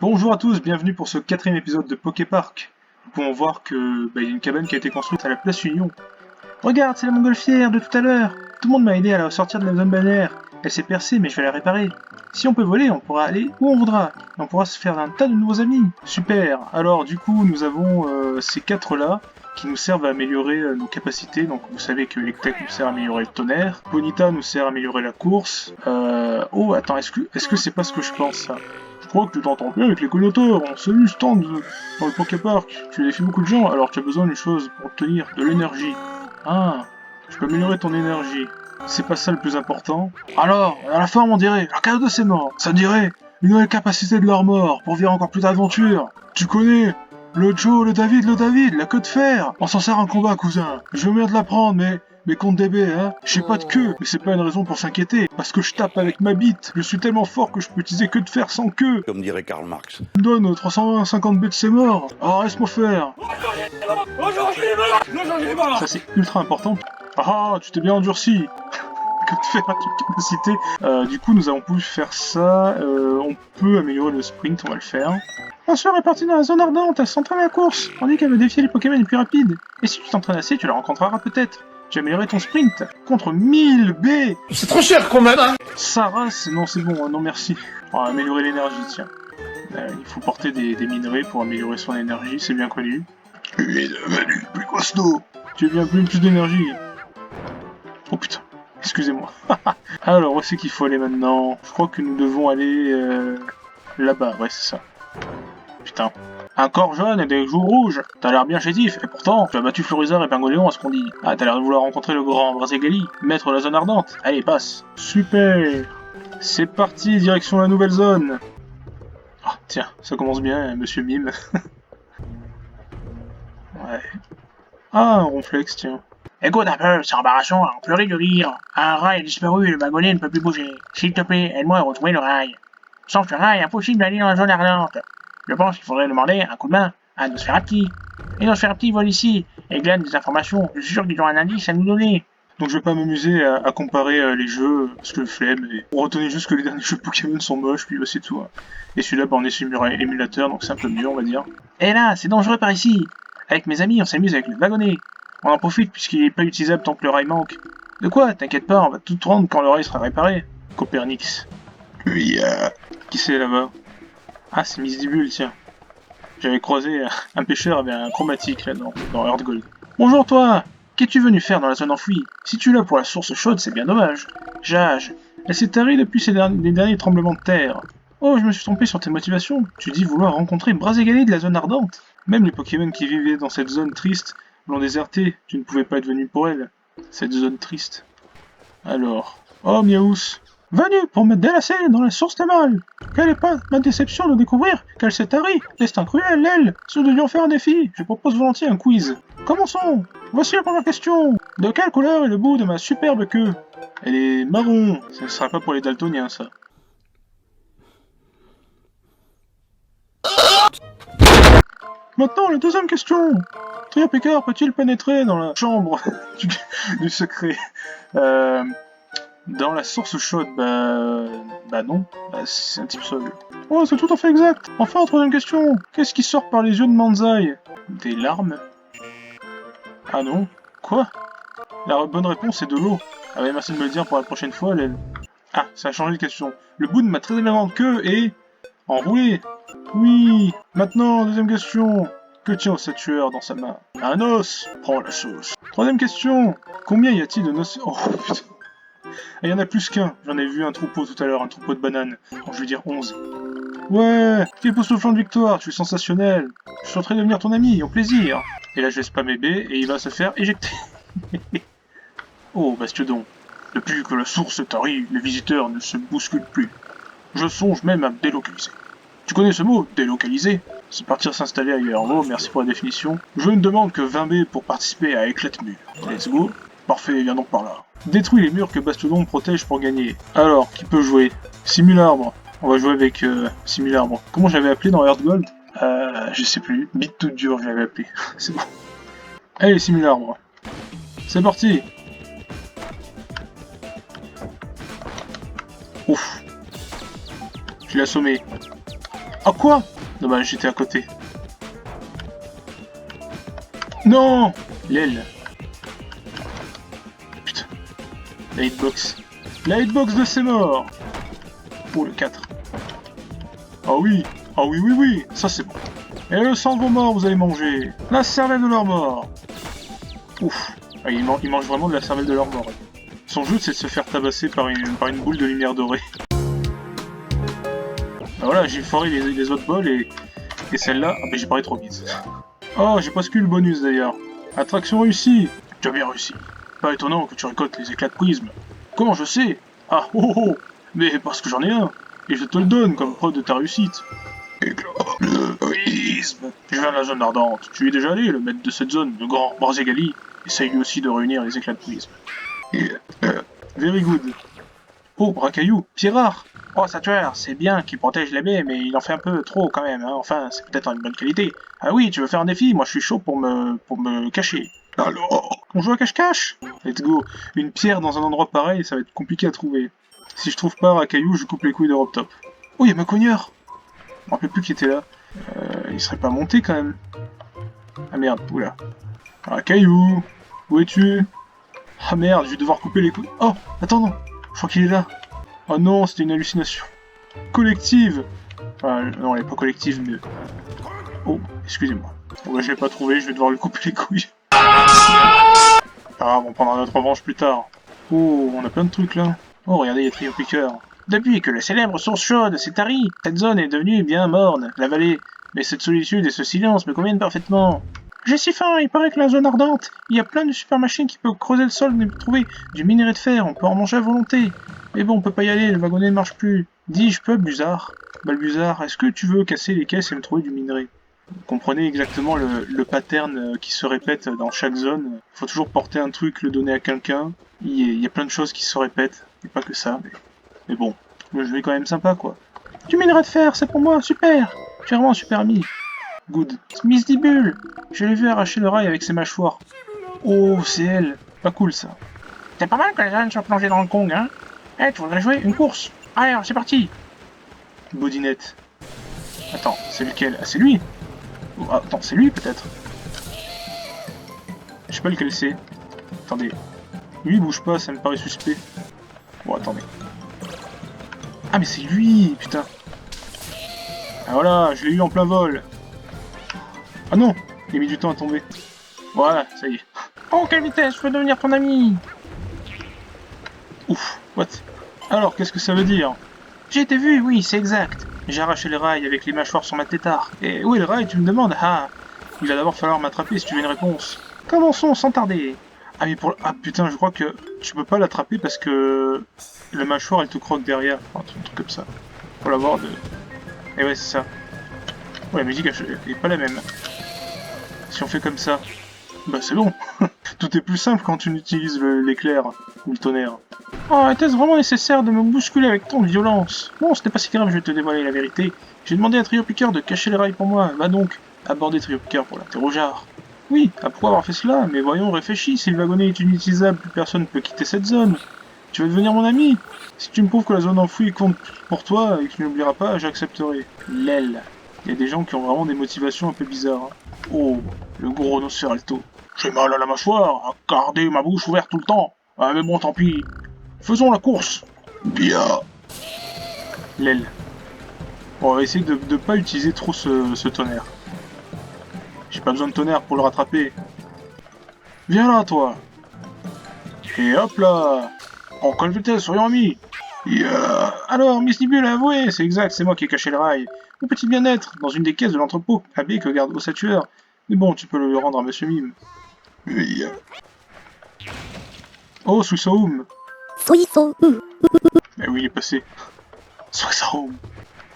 Bonjour à tous, bienvenue pour ce 4ème épisode de Poképark. Nous pouvons voir que y a une cabane qui a été construite à la place Union. Regarde, c'est la montgolfière de tout à l'heure. Tout le monde m'a aidé à la sortir de la zone balnéaire. Elle s'est percée, mais je vais la réparer. Si on peut voler, on pourra aller où on voudra. Et on pourra se faire un tas de nouveaux amis. Super. Alors du coup, nous avons ces 4 là qui nous servent à améliorer nos capacités. Donc vous savez que Electek nous sert à améliorer le tonnerre. Bonita nous sert à améliorer la course. Oh, attends, est-ce que c'est pas ce que je pense, ça? Je crois que tu t'entends bien avec les connoteurs. On s'amuse tant dans le Poképark. Tu défies beaucoup de gens, alors tu as besoin d'une chose pour obtenir de l'énergie. Ah, je peux améliorer ton énergie. C'est pas ça le plus important. Alors, à la forme on dirait, un cadeau de ses morts. Ça dirait une nouvelle capacité de leur mort pour vivre encore plus d'aventures. Tu connais le Joe, le David, la queue de fer. On s'en sert en combat, cousin. Je veux bien te la prendre, mais contre DB, hein. J'ai pas de queue, mais c'est pas une raison pour s'inquiéter. Parce que je tape avec ma bite. Je suis tellement fort que je peux utiliser queue de fer sans queue. Comme dirait Karl Marx. Tu me donnes 350 B de ses morts. Alors laisse-moi faire. Ça c'est ultra important. Ah, tu t'es bien endurci. Que de faire une capacité. Du coup, nous avons pu faire ça. On peut améliorer le sprint, on va le faire. Ma soeur est partie dans la zone ardente, elle s'entraîne à la course. On dit qu'elle veut défier les Pokémon les plus rapides. Et si tu t'entraînes assez, tu la rencontreras peut-être. Tu as amélioré ton sprint contre 1000 B. C'est trop cher quand même, hein. Sa race, non c'est bon, non merci. On va améliorer l'énergie, tiens. Il faut porter des minerais pour améliorer son énergie, c'est bien connu. Il est devenu plus costaud. Tu es bien plus d'énergie. Oh putain, excusez-moi. Alors, où c'est qu'il faut aller maintenant? Je crois que nous devons aller là-bas, ouais c'est ça. Putain. Un corps jaune et des joues rouges. T'as l'air bien chétif, et pourtant, tu as battu Florizard et Pingolion à ce qu'on dit. Ah, t'as l'air de vouloir rencontrer le grand Brazegali, maître de la zone ardente. Allez, passe. Super. C'est parti, direction la nouvelle zone. Ah, tiens, ça commence bien, monsieur Mime. Ouais. Ah, un ronflex, tiens. Écoute un peu, c'est embarrassant, on pleurait de rire. Un rail a disparu et le wagonnet ne peut plus bouger. S'il te plaît, aide-moi à retrouver le rail. Sans ce rail, impossible d'aller dans la zone ardente. Je pense qu'il faudrait demander un coup de main à Nosferapti. Et Nosferapti vole ici et glane des informations. Je suis sûr qu'ils ont un indice à nous donner. Donc je vais pas m'amuser à comparer les jeux, parce que flemme, et retenez juste que les derniers jeux Pokémon sont moches, puis c'est tout. Hein. Et celui-là, on est sur émulateur, donc c'est un peu mieux, on va dire. Et là, c'est dangereux par ici. Avec mes amis, on s'amuse avec le wagonnet. On en profite puisqu'il est pas utilisable tant que le rail manque. De quoi? T'inquiète pas, on va tout rendre quand le rail sera réparé. Copernix. Oui, qui c'est là-bas? Ah, c'est Misdibule, tiens. J'avais croisé un pêcheur avec un chromatique là dans Earth Gold. Bonjour toi! Qu'es-tu venu faire dans la zone enfouie? Si tu es là pour la source chaude, c'est bien dommage. Jage, elle s'est tarie depuis les derniers tremblements de terre. Oh, je me suis trompé sur tes motivations. Tu dis vouloir rencontrer Brazegali de la zone ardente. Même les Pokémon qui vivaient dans cette zone triste l'ont déserté. Tu ne pouvais pas être venu pour elle. Cette zone triste. Alors... Oh, Miaous! Venu pour me délasser dans la source des mal. Quelle est pas ma déception de découvrir qu'elle s'est tarie. Destin cruel, elle. Si nous devions faire un défi, je propose volontiers un quiz. Commençons. Voici la première question. De quelle couleur est le bout de ma superbe queue? Elle est marron. Ce ne sera pas pour les daltoniens, ça. Maintenant, la deuxième question. Trio Picard peut-il pénétrer dans la chambre du secret? Dans la source chaude, bah non, c'est un type sol. Oh, c'est tout à fait exact. Enfin, troisième question. Qu'est-ce qui sort par les yeux de Manzai? Des larmes? Ah non. Quoi? La bonne réponse est de l'eau. Ah ouais, merci de me le dire pour la prochaine fois, Lel. Ah, ça a changé de question. Le bout de ma très élégante queue est... enroulé. Oui. Maintenant, deuxième question. Que tient ce tueur dans sa main? Un os. Prends la sauce. Troisième question. Combien y a-t-il de noces... Oh putain. Il y en a plus qu'un, j'en ai vu un troupeau tout à l'heure, un troupeau de bananes. Bon, je vais dire 11. Ouais, tu pousses au flanc de victoire, tu es sensationnel. Je suis en train de devenir ton ami, au plaisir. Et là je vais spammer B et il va se faire éjecter. Oh, Bastiodon. Depuis que la source tarie, les visiteurs ne se bousculent plus. Je songe même à me délocaliser. Tu connais ce mot, délocaliser? C'est partir s'installer ailleurs. Oh, merci pour la définition. Je ne demande que 20 B pour participer à Éclate-Mur. Let's go. Parfait, viens donc par là. Détruis les murs que Bastiodon protège pour gagner. Alors, qui peut jouer? Simularbre. On va jouer avec Simularbre. Comment j'avais appelé dans Earth Gold? Je sais plus. Bite toute dure, je l'avais appelé. C'est bon. Allez, Simularbre. C'est parti. Ouf. Je l'ai assommé. Ah quoi? Dommage, j'étais à côté. Non! L'aile. Putain. La hitbox. La hitbox de ses morts. Oh, le 4. Ah oui. Ah oui, oui, oui. Ça, c'est bon. Et le sang de vos morts, vous allez manger. La cervelle de leur mort. Ouf. Ah, il mange vraiment de la cervelle de leur mort. Son jeu, c'est de se faire tabasser par une boule de lumière dorée. Ah, voilà, j'ai foiré les autres bols et celle-là... Ah bah j'ai parlé trop vite. Oh, j'ai presque eu le bonus d'ailleurs. Attraction réussie. Tu as bien réussi. Pas étonnant que tu récoltes les éclats de prisme. Comment je sais? Ah, oh, oh, mais parce que j'en ai un. Et je te le donne comme preuve de ta réussite. Éclat de prisme. Je viens de la zone ardente. Tu y es déjà allé, le maître de cette zone, le grand Barzegali. Essaye lui aussi de réunir les éclats de prisme. Very good. Oh, Racaillou, pierre rare. Oh, Saturne, c'est bien qu'il protège les baies, mais il en fait un peu trop quand même, hein. Enfin, c'est peut-être en une bonne qualité. Ah oui, tu veux faire un défi? Moi, je suis chaud pour me cacher. Alors, on joue à cache-cache? Let's go. Une pierre dans un endroit pareil, ça va être compliqué à trouver. Si je trouve pas Racaillou, je coupe les couilles d'Europe Top. Oh, il y a ma cogneur. Je me rappelle plus qui était là. Il serait pas monté quand même. Ah merde, oula. Racaillou, où es-tu? Ah merde, je vais devoir couper les couilles. Oh, attends, non. Je crois qu'il est là. Oh non, c'était une hallucination. Collective. Enfin, non, elle est pas collective, mais... Oh, excusez-moi. Bon, bah, je l'ai pas trouvé, je vais devoir lui couper les couilles. Ah, on prendra notre revanche plus tard. Oh, on a plein de trucs, là. Oh, regardez, il y a Trio Piqueur. Depuis que la célèbre source chaude s'est tarie, cette zone est devenue bien morne, la vallée. Mais cette solitude et ce silence me conviennent parfaitement. J'ai si faim, il paraît que la zone ardente, il y a plein de super machines qui peuvent creuser le sol et trouver du minerai de fer, on peut en manger à volonté. Mais bon, on peut pas y aller, le wagonnet ne marche plus. Dis-je, Balbuzard. Balbuzard, est-ce que tu veux casser les caisses et me trouver du minerai? Vous comprenez exactement le pattern qui se répète dans chaque zone. Il faut toujours porter un truc, le donner à quelqu'un. Il y a plein de choses qui se répètent, et pas que ça, mais bon, le jeu est quand même sympa, quoi. Du minerai de fer, c'est pour moi, super. Tu es vraiment un super ami. Good. Miss Dibule, je l'ai vu arracher le rail avec ses mâchoires. Oh, c'est elle. Pas cool, ça. C'est pas mal que les jeunes soient plongés dans le Kong, hein? Eh, tu voudrais jouer une course? Allez, alors c'est parti. Bodinette. Attends, c'est lequel? Ah, c'est lui. Oh, attends, c'est lui, peut-être. Je sais pas lequel c'est. Attendez. Lui, il bouge pas, ça me paraît suspect. Bon, attendez. Ah, mais c'est lui, putain. Ah, voilà, je l'ai eu en plein vol. Ah non, il a mis du temps à tomber. Voilà, ça y est. Oh, quelle vitesse, je veux devenir ton ami. Ouf, what? Alors, qu'est-ce que ça veut dire? J'ai été vu, oui, c'est exact. J'ai arraché les rails avec les mâchoires sur ma tétard. Et où est le rail, tu me demandes? Ah, il va d'abord falloir m'attraper si tu veux une réponse. Commençons sans tarder. Ah, mais pour... Ah, putain, je crois que tu peux pas l'attraper parce que... la mâchoire, elle te croque derrière. Enfin, un truc comme ça. Faut l'avoir de... Et ouais, c'est ça. Oh, la musique, elle est pas la même. Si on fait comme ça, bah c'est bon. Tout est plus simple quand tu utilises l'éclair ou le tonnerre. Oh, était-ce vraiment nécessaire de me bousculer avec tant de violence? Bon, c'était pas si grave, je vais te dévoiler la vérité. J'ai demandé à Trio Piqueur de cacher les rails pour moi. Va donc aborder Trio Piqueur pour l'interroger. Oui, après avoir fait cela, mais voyons, réfléchis, si le wagonnet est inutilisable, plus personne ne peut quitter cette zone. Tu veux devenir mon ami? Si tu me prouves que la zone enfouie compte pour toi et que tu n'oublieras pas, j'accepterai. L'aile. Il y a des gens qui ont vraiment des motivations un peu bizarres. Hein. Oh, le gros Nosferalto. J'ai mal à la mâchoire, à garder ma bouche ouverte tout le temps. Ah, mais bon, tant pis. Faisons la course. Bien. L'aile. Bon, on va essayer de ne pas utiliser trop ce tonnerre. J'ai pas besoin de tonnerre pour le rattraper. Viens là, toi. Et hop là. En quelle vitesse, soyons amis. Yeah. Alors, Miss Nibule a avoué, c'est exact, c'est moi qui ai caché le rail. Mon petit bien-être, dans une des caisses de l'entrepôt, AB que garde Osatueur. Mais bon, tu peux le rendre à Monsieur Mime. Yeah. Oh, Suisaum. Mais oui, il est passé. Suisaum.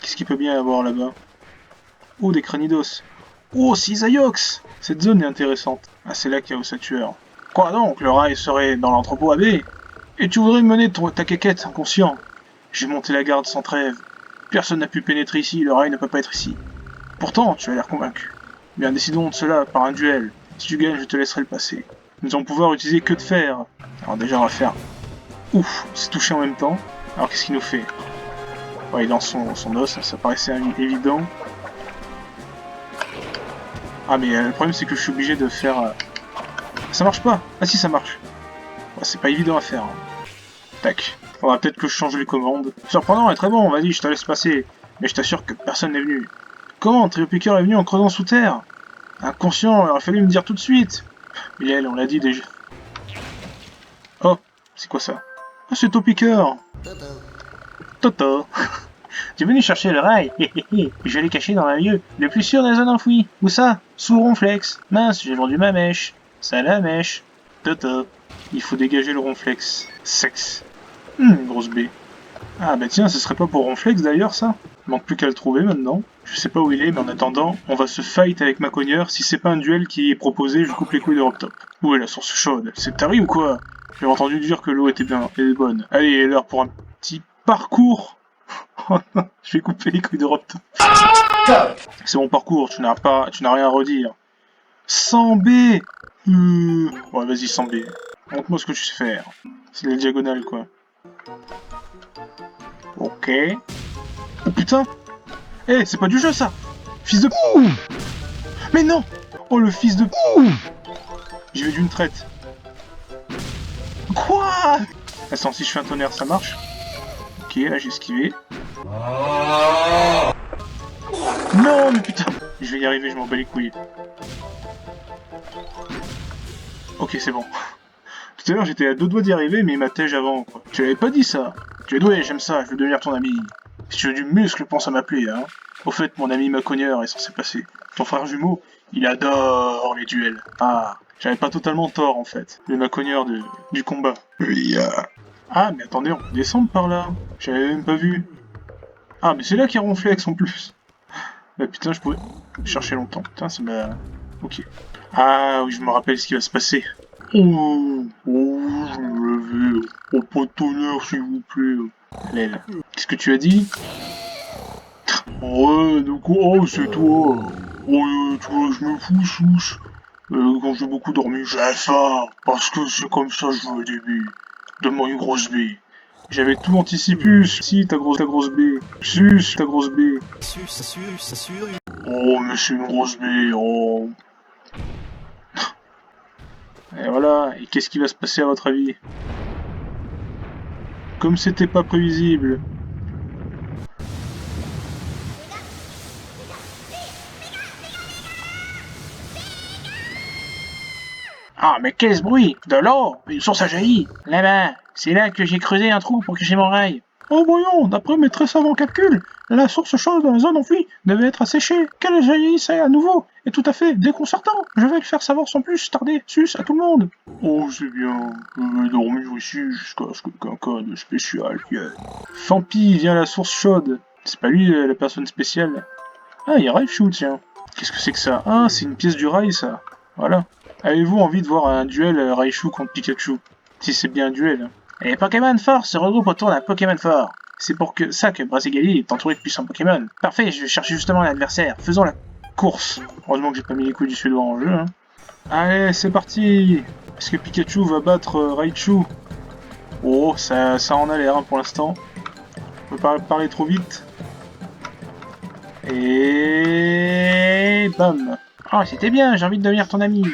Qu'est-ce qu'il peut bien y avoir là-bas? Oh, des cranidos. Oh, Cisaiox. Cette zone est intéressante. Ah, c'est là qu'il y a Osatueur. Quoi donc, le rail serait dans l'entrepôt AB? Et tu voudrais me mener ta quéquette, inconscient? J'ai monté la garde sans trêve. Personne n'a pu pénétrer ici, le rail ne peut pas être ici. Pourtant, tu as l'air convaincu. Bien, décidons de cela par un duel. Si tu gagnes, je te laisserai le passer. Nous allons pouvoir utiliser que de fer. Alors déjà, on va faire... Ouf, c'est touché en même temps. Alors qu'est-ce qu'il nous fait? Ouais, il lance son os, ça paraissait évident. Ah mais le problème c'est que je suis obligé de faire... Ça marche pas. Ah si, ça marche. Ouais, c'est pas évident à faire. Hein. Tac. Faudra peut-être que je change les commandes. Surprenant et très bon, vas-y, je te laisse passer. Mais je t'assure que personne n'est venu. Comment Trio Picker est venu en creusant sous terre? Inconscient, il aurait fallu me dire tout de suite. Miel, on l'a dit déjà. Oh, c'est quoi ça? Oh, c'est Topicker. Toto. Tu es venu chercher le rail? Je l'ai caché dans un lieu le plus sûr de la zone enfouie. Où ça? Sous le ronflex. Mince, j'ai vendu ma mèche. Ça la mèche. Toto. Il faut dégager le ronflex. Sexe. Grosse B. Ah bah tiens, ce serait pas pour ronflex d'ailleurs ça? Il manque plus qu'à le trouver maintenant. Je sais pas où il est, mais en attendant, on va se fight avec ma cogneur. Si c'est pas un duel qui est proposé, je coupe les couilles de Robtop. Où est la source chaude? C'est Tari ou quoi? J'ai entendu dire que l'eau était bonne. Allez, l'heure pour un petit parcours. Je vais couper les couilles de Robtop. C'est mon parcours, tu n'as rien à redire. 100 B. Ouais, vas-y, 100 B. Montre-moi ce que tu sais faire. C'est la diagonale, quoi. Ok. Oh putain. Eh, c'est pas du jeu, ça. Fils de... Mais non. Oh, le fils de... J'y vais d'une traite. Quoi? Attends, si je fais un tonnerre, ça marche? Ok, là, j'ai esquivé. Non, mais putain. Je vais y arriver, je m'en bats les couilles. Ok, c'est bon. Tout à l'heure, j'étais à 2 doigts d'y arriver, mais il m'a tège avant, quoi. Tu l'avais pas dit, ça. Tu es doué, j'aime ça, je veux devenir ton ami. Si tu veux du muscle, pense à m'appeler, hein. Au fait, mon ami Macogneur est censé passer. Ton frère jumeau, il adore les duels. Ah, j'avais pas totalement tort, en fait. Le Macogneur du combat. Ah, mais attendez, on peut descendre par là. J'avais même pas vu. Ah, mais c'est là qu'il y a Ronflex, en plus. Bah putain, je pouvais chercher longtemps. Putain, ça m'a... Ok. Ah, oui, je me rappelle ce qui va se passer. Oh, je me lève. Oh, pas de tonnerre, s'il vous plaît. L'aile. Qu'est-ce que tu as dit? Ouais, de quoi? Oh, c'est toi. Oh, tu vois, je me fous, souche. Quand j'ai beaucoup dormi, j'ai faim. Parce que c'est comme ça que je veux des billes. Donne-moi une grosse bille. J'avais tout anticipé. Si, ta grosse bille. Sus, ta grosse bille. Oh, mais c'est une grosse bille. Oh. Et voilà. Et qu'est-ce qui va se passer à votre avis? Comme c'était pas prévisible. Ah, mais qu'est-ce bruit? De l'eau? Une source a jailli. Là-bas, c'est là que j'ai creusé un trou pour cacher mon rail. Oh voyons, d'après mes très savants calculs, la source chaude dans la zone enfouie devait être asséchée. Qu'elle jaillissait à nouveau est tout à fait déconcertant. Je vais le faire savoir sans plus tarder. Sus à tout le monde. Oh, c'est bien. Je vais dormir ici jusqu'à ce que quelqu'un de spécial vienne. Fampi vient à la source chaude. C'est pas lui la personne spéciale. Ah, il y a Raichu, tiens. Qu'est-ce que c'est que ça? Ah, c'est une pièce du rail, ça. Voilà. Avez-vous envie de voir un duel Raichu contre Pikachu? Si c'est bien un duel. Les Pokémon forts se regroupent autour d'un Pokémon fort. C'est pour ça que Brazigali est entouré de puissants Pokémon. Parfait, je cherche justement l'adversaire. Faisons la course. Heureusement que j'ai pas mis les couilles du suédois en jeu. Hein. Allez, c'est parti. Est-ce que Pikachu va battre Raichu? Oh, ça en a l'air hein, pour l'instant. On peut pas parler trop vite. Et... bam. Ah, c'était bien, j'ai envie de devenir ton ami.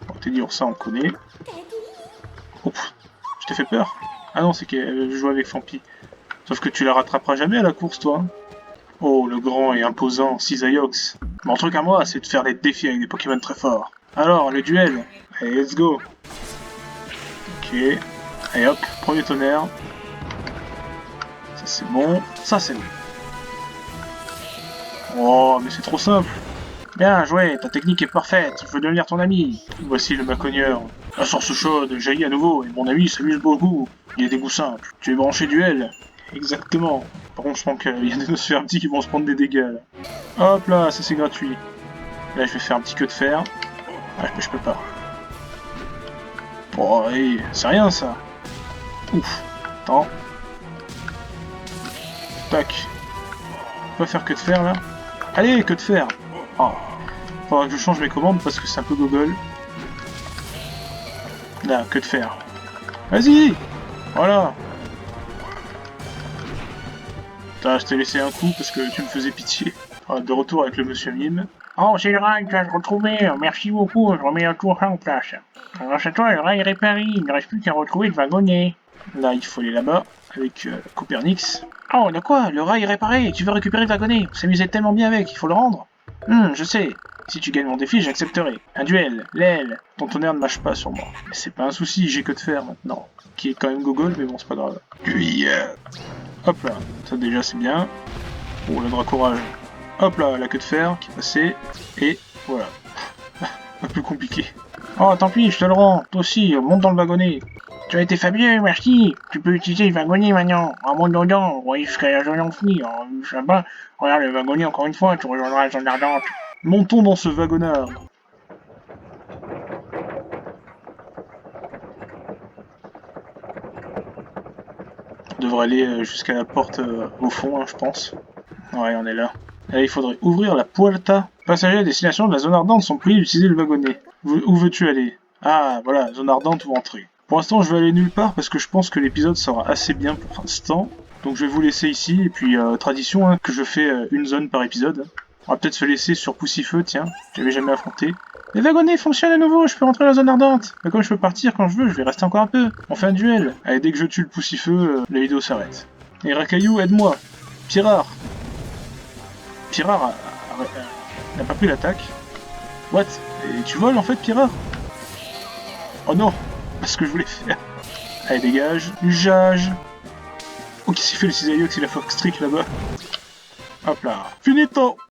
On t'est dit, ça on connaît. Oh, je t'ai fait peur. Ah non, c'est qu'elle joue avec Fampi. Sauf que tu la rattraperas jamais à la course, toi. Oh, le grand et imposant Cisaiox. Mon truc à moi, c'est de faire des défis avec des Pokémon très forts. Alors, le duel. Allez, let's go. Ok. Allez hop, premier tonnerre. Ça c'est bon. Ça c'est bon. Oh, mais c'est trop simple. Bien joué, ta technique est parfaite, je veux devenir ton ami. Voici le Macogneur. La source chaude jaillit à nouveau, et mon ami s'amuse beaucoup. Il a des goûts simples. Tu es branché duel? Exactement. Par contre, je pense qu'il y a des Nosferatu qui vont se prendre des dégâts, là. Hop là, ça c'est gratuit. Là, je vais faire un petit queue de fer. Ah, je peux pas. Oh, c'est rien, ça. Ouf. Attends. Tac. On peut faire queue de fer, là. Allez, queue de fer. Oh. Faudra que je change mes commandes parce que c'est un peu gogol. Là, que de faire. Vas-y. Voilà. Je t'ai laissé un coup parce que tu me faisais pitié. De retour avec le monsieur Mime. Oh, c'est le rail, tu vas te retrouver. Merci beaucoup, je remets tout ça en place. Grâce à toi, le rail est réparé. Il ne reste plus qu'à retrouver le wagonnet. Là, il faut aller là-bas avec Copernix. Oh, de quoi? Le rail est réparé. Tu veux récupérer le wagonnet? On s'amusait tellement bien avec, il faut le rendre. Je sais. Si tu gagnes mon défi, j'accepterai. Un duel, l'aile. Ton tonnerre ne mâche pas sur moi. Mais c'est pas un souci, j'ai que de faire maintenant. Qui est quand même gogol, mais bon, c'est pas grave. Hop là, ça déjà c'est bien. Oh, le dracorage. Hop là, la queue de fer qui est passée. Et voilà. Un peu compliqué. Oh, tant pis, je te le rends. Toi aussi, monte dans le wagonnet. Tu as été fabuleux, merci. Tu peux utiliser le wagonnet maintenant. En monte dedans, voyez jusqu'à la zone enfouie. Là-bas, regarde le wagonnet encore une fois, tu rejoindras la zone ardente. Montons dans ce wagonnard. On devrait aller jusqu'à la porte au fond, hein, je pense. Ouais, on est là. Et il faudrait ouvrir la Puerta. Passagers à destination de la zone ardente sont priés d'utiliser le wagonnet. Où veux-tu aller? Ah, voilà, zone ardente ou entrée. Pour l'instant, je vais aller nulle part parce que je pense que l'épisode sera assez bien pour l'instant. Donc je vais vous laisser ici. Et puis, tradition, hein, que je fais une zone par épisode. On va peut-être se laisser sur Poussifeu, tiens. J'avais jamais affronté. Les wagonnets fonctionnent à nouveau, je peux rentrer dans la zone ardente. Mais comme je peux partir quand je veux, je vais rester encore un peu. On fait un duel. Allez, dès que je tue le Poussifeu, la vidéo s'arrête. Et Rakayu, aide-moi. Pirard. Pirard n'a pas pris l'attaque. What? Et tu voles en fait, Pirard? Oh non! Pas ce que je voulais faire. Allez, dégage. Usage. Oh, qu'est-ce qu'il fait le cisailleux avec la Fox Trick là-bas? Hop là. Finito!